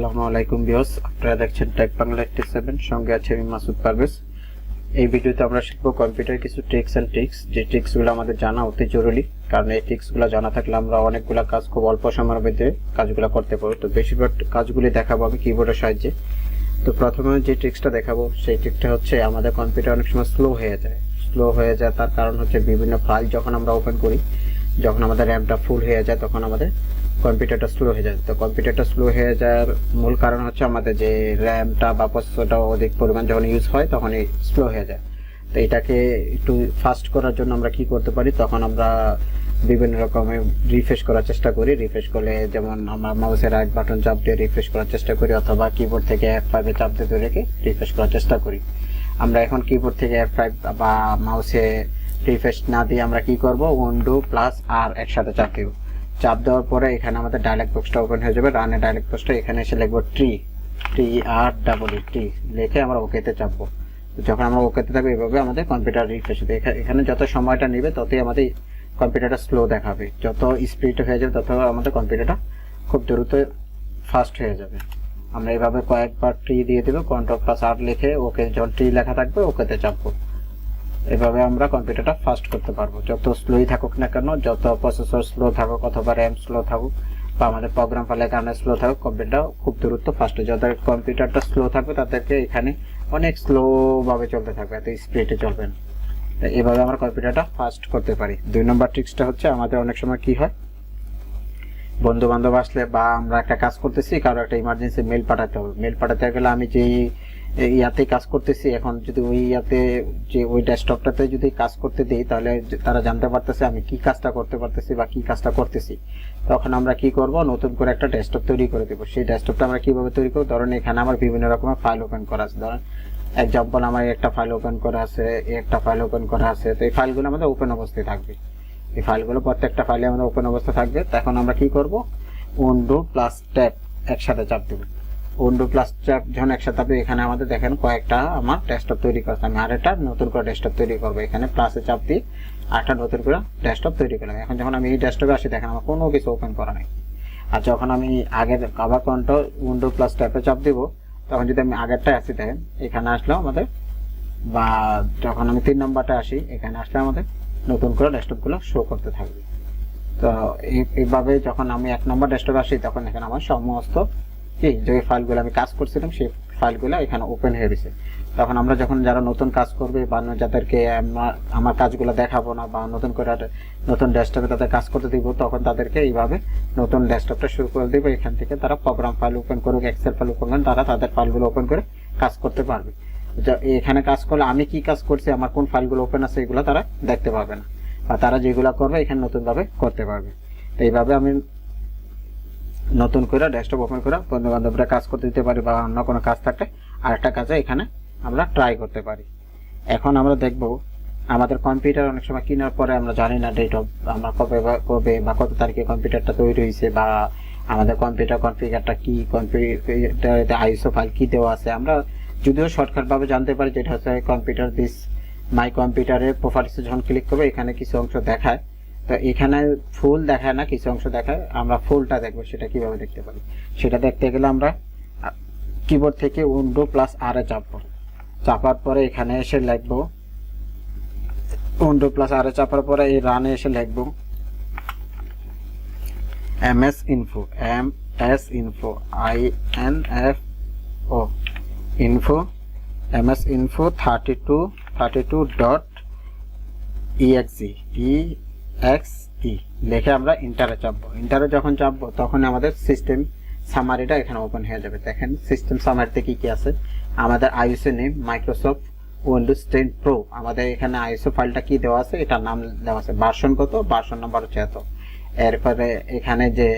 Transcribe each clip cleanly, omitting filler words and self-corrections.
আসসালামুআলাইকুম viewers, আপনারা দেখছেন take Bangla 87 সঙ্গে আছে আমি মাসুদ পারভেজ। এই ভিডিওতে আমরা শিখব কম্পিউটার কিছু ট্রিক্স এন্ড ট্রিক্স, যে ট্রিক্সগুলো আমাদের জানা অতি জরুরি, কারণ এই ট্রিক্সগুলো জানা থাকলে আমরা অনেকগুলো কাজ খুব অল্প সময়ের মধ্যে কাজগুলো করতে পারবো। তো বেশিরভাগ কাজগুলি দেখাবো আমি কিবোর্ডের সাহায্যে। তো প্রথমে যে ট্রিক্সটা দেখাবো সেই ট্রিকটা হচ্ছে আমাদের কম্পিউটার অনেক সময় স্লো হয়ে যায়। তার কারণ হচ্ছে বিভিন্ন ফাইল যখন আমরা ওপেন করি, যখন আমাদের র্যামটা ফুল হয়ে যায় তখন আমাদের কম্পিউটারটা স্লো হয়ে যায়। তো কম্পিউটারটা স্লো হয়ে যাওয়ার মূল কারণ হচ্ছে আমাদের যে র্যামটা বা প্রসেসরটা অধিক পরিমাণ যখন ইউজ হয় তখনই স্লো হয়ে যায়। তো এটাকে একটু ফাস্ট করার জন্য আমরা কি করতে পারি, তখন আমরা বিভিন্ন রকমের রিফ্রেশ করার চেষ্টা করি। রিফ্রেশ করলে যেমন আমরা মাউসের রাইট বাটন চাপ দিয়ে রিফ্রেশ করার চেষ্টা করি, অথবা কিবোর্ড থেকে F5 এ চাপ দিয়ে রেখে রিফ্রেশ করার চেষ্টা করি। আমরা এখন কিবোর্ড থেকে F5 বা মাউসে রিফ্রেশ না দিয়ে আমরা কি করব, উইন্ডো প্লাস আর একসাথে চাপ দেব। চাপ দেওয়ার পরে এখানে আমাদের ডায়লগ বক্সটা ওপেন হয়ে যাবে। রানের ডায়লগ বক্সটা এখানে এসে লিখবো ট্রি লিখে আমরা ওকেতে চাপবো। যখন আমরা ওকেতে থাকবো এভাবে আমাদের কম্পিউটার রিফ্রেশ হবে। এখানে যত সময়টা নেবে ততই আমাদের কম্পিউটারটা স্লো দেখাবে। যত স্পিড হয়ে যাবে তত আমাদের কম্পিউটারটা খুব দ্রুত ফাস্ট হয়ে যাবে। আমরা এইভাবে কয়েকবার ট্রি দিয়ে দেবো, Ctrl+R লিখে ওকে, যখন ট্রি লেখা থাকবে ওকেতে চাপবো। এভাবে আমরা কম্পিউটারটা ফাস্ট করতে পারবো। যত স্লোই থাকুক না কেন, যত প্রসেসর স্লো থাকুক অথবা র্যাম স্লো থাকুক বা আমাদের প্রোগ্রাম ফাইলের কারণে স্লো থাকুক, কম্পিউটার খুব দ্রুত ফাস্ট হয়। যাদের কম্পিউটারটা স্লো থাকবে তাদেরকে এখানে অনেক স্লো ভাবে চলতে থাকবে, এত স্পিডে চলবে না। এভাবে আমরা কম্পিউটারটা ফাস্ট করতে পারি। 2 নম্বর ট্রিক্সটা হচ্ছে আমাদের অনেক সময় কি হয়, বন্ধু বান্ধব আসলে বা আমরা একটা কাজ করতেছি, কারো একটা ইমার্জেন্সি মেল পাঠাতে হবে। মেল পাঠাতে গেলে আমি যেই ইয়াতে কাজ করতেছি, এখন যদি ওই ইয়াতে যে ওই ডেস্কটপটাতে যদি কাজ করতে দিই তাহলে তারা জানতে পারতেছে আমি কি কাজটা করতে পারতেছি বা কি কাজটা করতেছি। তখন আমরা কি করব, নতুন করে একটা ডেস্কটপ তৈরি করে দেবো। সেই ডেস্কটপটা আমরা কিভাবে তৈরি করব, ধরেন এখানে আমার বিভিন্ন রকমের ফাইল ওপেন করা আছে। ধরেন এক্সাম্পল আমার একটা ফাইল ওপেন করা আছে, একটা ফাইল ওপেন করা আছে। তো এই ফাইলগুলো আমাদের ওপেন অবস্থায় থাকবে। এই ফাইলগুলো প্রত্যেকটা ফাইলে আমাদের ওপেন অবস্থা থাকবে। তখন আমরা কি করব, উইন্ডো+ট্যাব একসাথে চাপ দেবো। উইন্ডো+ট্যাব যখন একসাথে থাকবে, এখানে আমাদের দেখেন কয়েকটা আমার ডেস্কটপ তৈরি করতে, আমি আরেকটা নতুন করে ডেস্কটপ তৈরি করবো। এখানে প্লাসে চাপ দিয়ে আরেকটা নতুন করে ডেস্কটপ তৈরি করলাম। এখন যখন আমি এই ডেস্কটপে আসি, দেখেন আমার কোনো কিছু ওপেন করা নেই। আর যখন আমি আগের আবার উইন্ডো+ট্যাবে চাপ দিব, তখন যদি আমি আগেরটায় আসি, দেখেন এখানে আসলেও আমাদের, বা যখন আমি 3 নম্বরটা আসি, এখানে আসলে আমাদের নতুন করে ডেস্কটপগুলো শো করতে থাকবে। তো এইভাবে যখন আমি 1 নম্বর ডেস্কটপে আসি, তখন এখানে আমার সমস্ত যে ফাইলগুলো আমি কাজ করছিলাম সেই ফাইলগুলো এখানে ওপেন হয়ে গেছে। তখন আমরা যখন যারা নতুন কাজ করবে বা যাদেরকে আমার কাজগুলো দেখাবো না বা নতুন করে নতুন ডেস্কটপে তাদের কাজ করতে দিব, তখন তাদেরকে এইভাবে নতুন ডেস্কটপটা শুরু করে দিব। এখান থেকে তারা প্রোগ্রাম ফাইল ওপেন করুক, এক্সেল ফাইল ওপেন করেন, তারা তাদের ফাইলগুলো ওপেন করে কাজ করতে পারবে। এখানে কাজ করলে আমি কি কাজ করছি, আমার কোন ফাইলগুলো ওপেন আছে, এগুলো তারা দেখতে পাবে না, বা তারা যেগুলো করবে এখানে নতুনভাবে করতে পারবে। তো এইভাবে আমি নতুন করে ডেস্কটপ ওপেন করে বন্ধু বান্ধবরা কাজ করতে দিতে পারি, বা অন্য কোনো কাজ থাকলে আরেকটা কাজে এখানে আমরা ট্রাই করতে পারি। এখন আমরা দেখব আমাদের কম্পিউটার অনেক সময় কেনার পরে আমরা জানি না ডেট অফ, আমরা কবে বা কত তারিখে কম্পিউটারটা তৈরি হয়েছে, বা আমাদের কম্পিউটার কনফিগারটা কি, কম্পিউটারে আইএসও ফাইল কি দেওয়া আছে। আমরা যদিও শর্টকাটভাবে জানতে পারি, যেটা হচ্ছে কম্পিউটার দিস মাই কম্পিউটারের প্রপার্টিসে যখন ক্লিক করবো এখানে কিছু অংশ দেখায়। তো এখানে ফুল দেখায় না, কিছু অংশ দেখায়। আমরা ফুলটা দেখবো, সেটা কিভাবে দেখতে পারি। সেটা দেখতে গেলে আমরা কিবোর্ড থেকে উইন্ডো+R এ চাপবো। চাপার পরে এখানে এসে লিখবো উইন্ডো+R এ চাপার পরে এই রানে এসে লিখবো ms info ms info 32.exe লিখে আমরা ইন্টারে চাপবো। ইন্টারে যখন চাপবো তখন আমাদের সিস্টেম সামারিটা এখানে ওপেন হয়ে যাবে। দেখেন সিস্টেম সামারিতে কি কি আছে, আমাদের ISO name Microsoft Windows 10 pro, আমাদের এখানে আইএসও ফাইলটা কি দেওয়া আছে, এটা নাম দেওয়া আছে, ভার্সন কত, ভার্সন নাম্বার হচ্ছে এত। এরপরে এখানে যে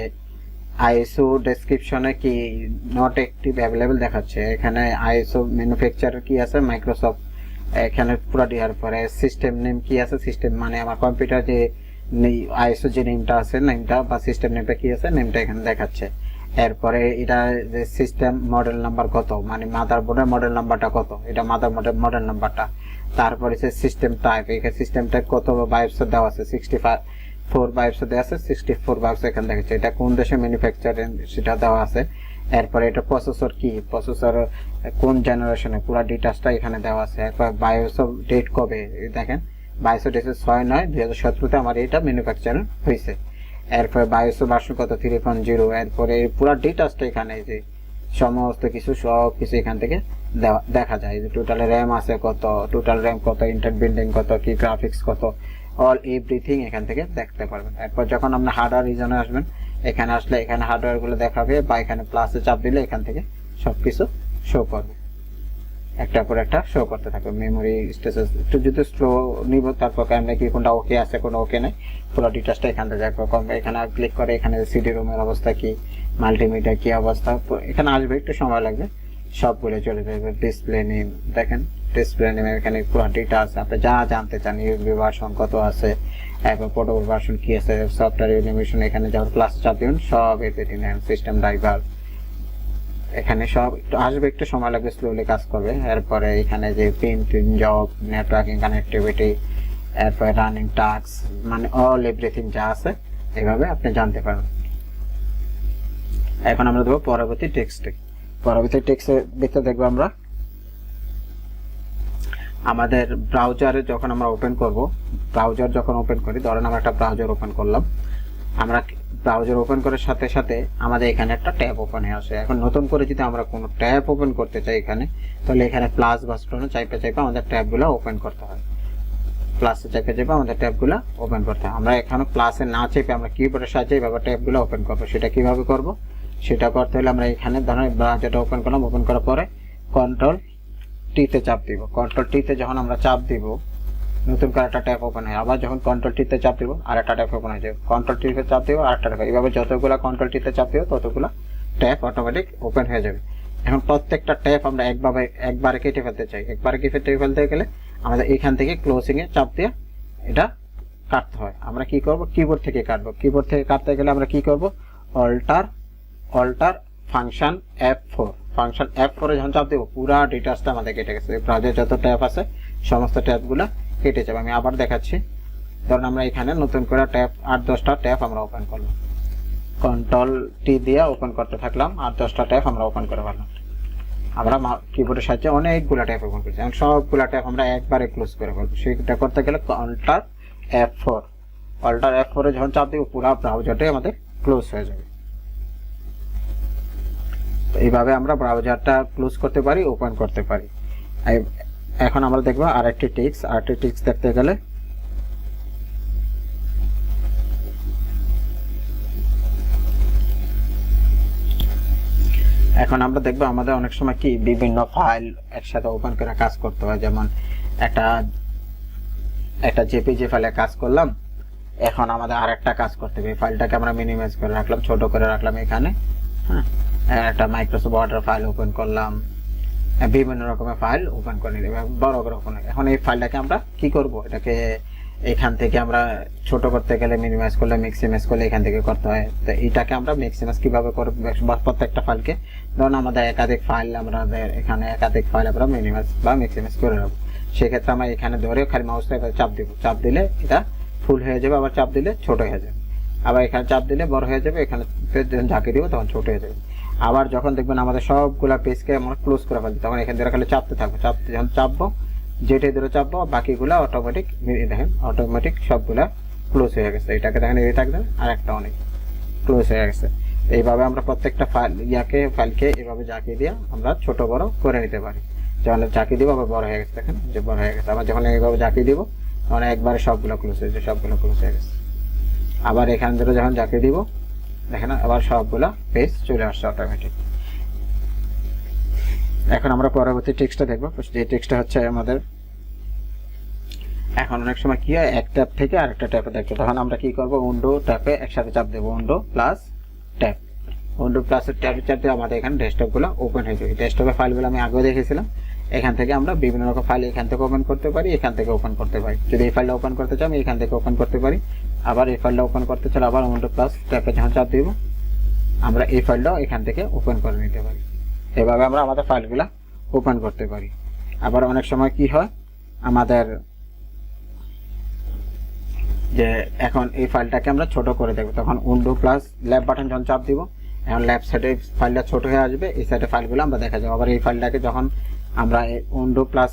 আইএসও ডেসক্রিপশনে কি নট অ্যাক্টিভ অ্যাভেলেবল দেখাচ্ছে, এখানে আইএসও ম্যানুফ্যাকচারার কি আছে, মাইক্রোসফট, এখানে পুরো দেওয়ার পরে সিস্টেম নেম কি আছে, সিস্টেম মানে আমার কম্পিউটার যে আইএসও যে নেমটা আছে, নেমটা বা সিস্টেম নেমটা কি আছে, নেমটা এখানে দেখাচ্ছে। এরপরে এটা যে সিস্টেম মডেল নাম্বার কত, মানে মাদারবোর্ডের মডেল নাম্বারটা কত, এটা মাদারবোর্ডের মডেল নাম্বারটা। তারপরে সিস্টেম টাইপ, এখানে সিস্টেম টাইপ কত বাইপস দেওয়া আছে, 64 বাইপস দেওয়া আছে, 64 বাইপস এখানে দেখাচ্ছে। এটা কোন দেশে ম্যানুফ্যাকচারিং সেটা দেওয়া আছে। এরপরে এটা প্রসেসর কি, প্রসেসর কোন জেনারেশনে, পুরো ডিটেইলসটা এখানে দেওয়া আছে। এরপর বায়োস ডেট কবে, দেখেন বায়োস ডেট 6/9/2017 আমার এটা ম্যানুফ্যাকচার হয়েছে। এরপরে বায়োস ভার্সন কত 3.0। এরপরে পুরো ডিটেইলসটা এখানে যে সমস্ত কিছু সব কিছু এখান থেকে দেখা যায়। যে টোটাল র্যাম আছে কত, টোটাল র্যাম কত, ইন্টার বিল্ডিং কত, কি গ্রাফিক্স কত, অল এভরিথিং এখান থেকে দেখতে পারবেন। এরপর যখন আপনি হার্ডওয়্যার রিজনে আসবেন, এখানে আসলে এখানে হার্ডওয়্যার গুলো দেখাবে, বা এখানে প্লাসে চাপ দিলে এখান থেকে সবকিছু শো করবে, একটা পর একটা শো করতে থাকবে। মেমোরি স্টোরেজ একটু যদি স্লো নিব, তারপর ক্যামেরা কি কোনটা ওকে আছে কোনো ওকে নাই, পুরো ডিটেইলসটা এখান থেকে দেখবো। এখানে ক্লিক করে এখানে সিডি রুমের অবস্থা কি, মাল্টিমিডিয়া কি অবস্থা, এখানে আসবে, একটু সময় লাগবে, সবগুলো চলে যাবে। ডিসপ্লে নেম দেখেন, ডিসপ্লে নেম এখানে পুরো ডিটেইলস আপনি যা জানতে চান, ইউএসবি ভার্সন কত আছে, এরপর পোর্টেবল ভার্সন কি আছে, সফটওয়্যার অ্যানিমেশন এখানে যখন প্লাস চাপ দিবেন সব এভরিথিং, সিস্টেম ড্রাইভার এখানে সব একটু আসবে, একটু সময় লাগবে, স্লোলি কাজ করবে। এরপরে এখানে যে প্রিন্টিং জব, নেটওয়ার্কিং কানেক্টিভিটি, এরপরে রানিং টাস্ক, মানে অল এভরিথিং যা আছে এইভাবে আপনি জানতে পারবেন। এখন আমরা দেবো পরবর্তী টেক্সটে। পরবর্তী টেক্সটের ভিতরে দেখবো আমরা আমাদের ব্রাউজারে যখন আমরা ওপেন করব, ব্রাউজার যখন ওপেন করি, ধরেন আমরা একটা ব্রাউজার ওপেন করলাম, আমরা ব্রাউজার ওপেন করার সাথে সাথে আমাদের এখানে একটা ট্যাব ওপেন হয়ে আসে। এখন নতুন করে যদি আমরা কোনো ট্যাব ওপেন করতে চাই এখানে, তাহলে এখানে প্লাস বাটনে চাইপে আমাদের ট্যাবগুলো ওপেন করতে হয়। প্লাসে চাইপে আমাদের ট্যাবগুলো ওপেন করতে হয়। আমরা এখানে প্লাসে না চেপে আমরা কিবোর্ডের সাহায্যে এইভাবে ট্যাবগুলো ওপেন করবো। সেটা কিভাবে করব, সেটা করতে হলে আমরা এখানে ধরেন ব্রাউজারটা ওপেন করলাম, ওপেন করার পরে কন্ট্রোল টিতে চাপ দিব। কন্ট্রোল টিতে যখন আমরা চাপ দিব, নতুন করে একটা ট্যাব ওপেন হয়। আবার যখন কন্ট্রোল টিতে চাপ দিব, আর একটা ট্যাব ওপেন হয়ে যাবে। কন্ট্রোল টিতে চাপ দিব, আর একটা ট্যাব, এইভাবে যতগুলো কন্ট্রোল টিতে চাপ দিব ততগুলো ট্যাব অটোমেটিক ওপেন হয়ে যাবে। এখন প্রত্যেকটা ট্যাব আমরা একবারে কেটে ফেলতে চাই। একবারে কেটে ফেলতে গেলে আমাদের এখান থেকে ক্লোজিং এ চাপ দিয়ে এটা কাটতে হয়। আমরা কি করব, কিবোর্ড থেকে কাটবো। কিবোর্ড থেকে কাটতে গেলে আমরা কি করব, alter function F4, function F4 এ যখন চাপ দেবো, পুরো ডিটেইলসটা আমাদের কেটে গেছে। ব্রাউজারে যত ট্যাব আছে সমস্ত ট্যাবগুলো কেটে যাবে। আমি আবার দেখাচ্ছি। ধরুন আমরা এখানে নতুন করে ট্যাব 8-10টা ট্যাব আমরা ওপেন করলাম, কন্ট্রোল টি দিয়ে ওপেন করতে থাকলাম, 8-10টা ট্যাব আমরা ওপেন করে ফেললাম। আমরা কিবোর্ডের সাহায্যে অনেকগুলো ট্যাব ওপেন করছি। এখন সবগুলো ট্যাব আমরা একবারে ক্লোজ করে ফেলবো। সেটা করতে গেলে অল্টার F4 এ যখন চাপ দিব, পুরো ব্রাউজারটাই আমাদের ক্লোজ হয়ে যাবে। এইভাবে আমরা ব্রাউজারটা ক্লোজ করতে পারি, ওপেন করতে পারি। এখন আমরা দেখবো আরেকটি টিক্স দেখতে গেলে এখন আমরা দেখবো আমাদের অনেক সময় কি বিভিন্ন ফাইল একসাথে ওপেন করে কাজ করতে হয়। যেমন একটা জেপিজি ফাইলে কাজ করলাম, এখন আমাদের আরেকটা কাজ করতে হবে। ফাইলটাকে আমরা মিনিমাইজ করে রাখলাম, ছোট করে রাখলাম এখানে, হ্যাঁ, একটা মাইক্রোসফট ওয়ার্ড ফাইল ওপেন করলাম, বিভিন্ন রকমের ফাইল ওপেন করে নিলাম, বড় করে ওপেন। এখন এই ফাইলটাকে আমরা কি করব, এটাকে এখান থেকে আমরা ছোট করতে গেলে মিনিমাইজ করলে, ম্যাক্সিমাইজ করলে এখান থেকে করতে হয়। তো এইটাকে আমরা ম্যাক্সিমাইজ কিভাবে করব, প্রত্যেকটা ফাইলকে ধরুন আমাদের একাধিক ফাইল, আমাদের এখানে একাধিক ফাইল আমরা মিনিমাইজ বা ম্যাক্সিমাইজ করে রাখবো। সেক্ষেত্রে আমরা এখানে ধরে খালি মাউসটা চাপ দিব, চাপ দিলে এটা ফুল হয়ে যাবে, আবার চাপ দিলে ছোট হয়ে যাবে, আবার এখানে চাপ দিলে বড় হয়ে যাবে, এখানে যখন ঝাঁকি দিব তখন ছোট হয়ে যাবে। আবার যখন দেখবেন আমাদের সবগুলা পেজকে আমরা ক্লোজ করে ফেলছি, তখন এখান থেকে খালি চাপতে থাকবো, যখন চাপবো, যেটাই ধরে চাপবো, বাকিগুলো অটোমেটিক দেখেন অটোমেটিক সবগুলা ক্লোজ হয়ে গেছে। এটাকে দেখেন এই থাকবে, আর একটা অনেক ক্লোজ হয়ে গেছে। এইভাবে আমরা প্রত্যেকটা ফাইলকে এভাবে ঝাঁকি দিয়ে আমরা ছোট বড় করে নিতে পারি। যখন ঝাঁকি দিব আবার বড় হয়ে গেছে, দেখেন যে বড় হয়ে গেছে। আবার যখন এইভাবে ঝাঁকি দিব তখন একবারে সবগুলো ক্লোজ হয়েছে, সবগুলো ক্লোজ হয়ে গেছে। আবার এখান ধরে যখন ঝাঁকি দিব, দেখেন আবার সবগুলা পেজ চলে আসছে অটোমেটিক। এখন আমরা পরবর্তী টেক্সটটা দেখবো। যে টেক্সটটা হচ্ছে আমাদের, এখন অনেক সময় কি হয়, এক ট্যাব থেকে আরেকটা ট্যাবে দেখবো, তখন আমরা কি করবো, উইন্ডো ট্যাবে একসাথে চাপ দেবো, window plus tab. Window plus ট্যাবে চাপ দিয়ে আমাদের এখানে ডেস্কটপগুলো ওপেন হয়ে যাবে। ডেস্কটপের ফাইলগুলো আমি আগেও দেখেছিলাম। এখান থেকে আমরা বিভিন্ন রকম ফাইল এখান থেকে ওপেন করতে পারি, এখান থেকে ওপেন করতে পারি। যদি এই ফাইলটা ওপেন করতে চাই আমি এখান থেকে ওপেন করতে পারি। আবার এই ফাইলটা ওপেন করতে চাই আবার উইন্ডো প্লাস ট্যাবে যখন চাপ দিব, আমরা এই ফাইলটাও এখান থেকে ওপেন করে নিতে পারি। এভাবে আমরা আমাদের ফাইলগুলো ওপেন করতে পারি। আবার অনেক সময় কি হয়, আমাদের যে এখন এই ফাইলটাকে আমরা ছোট করে দেবো, তখন উইন্ডো প্লাস ল্যাব বাটন যখন চাপ দিব, এখন লেফট সাইডে ফাইলটা ছোট হয়ে আসবে, এই সাইডে ফাইলগুলো আমরা দেখা যাবো। আবার এই ফাইলটাকে যখন আমরা উইন্ডো প্লাস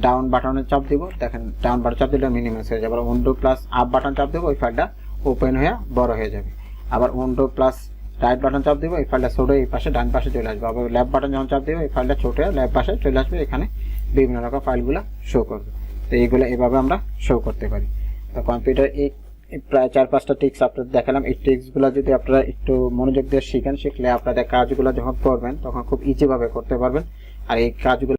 ডাউন বাটনে চাপ দিব, দেখেন ডাউন বাটন চাপ দিলে মিনিমাইজ হয়ে যাবে। আবার উইন্ডো প্লাস আপ বাটন চাপ দেবো, ওই ফাইলটা ওপেন হয়ে বড় হয়ে যাবে। আবার উইন্ডো প্লাস রাইট বাটন চাপ দিব, এই ফাইলটা ছোট এই পাশে ডান পাশে চলে আসবে। আবার লেফট বাটন যখন চাপ দিব, এই ফাইলটা ছোট হয়ে লেফট পাশে চলে আসবে, এখানে বিভিন্ন রকম ফাইলগুলো শো করবে। তো এইগুলো এভাবে আমরা শো করতে পারি। তো কম্পিউটার এই প্রায় 4-5টা ট্রিক্স আপনাদের দেখালাম। এই ট্রিক্সগুলো যদি আপনারা একটু মনোযোগ দিয়ে শিখলে আপনাদের কাজগুলো যখন করবেন তখন খুব ইজিভাবে করতে পারবেন। আর এই কাজগুলো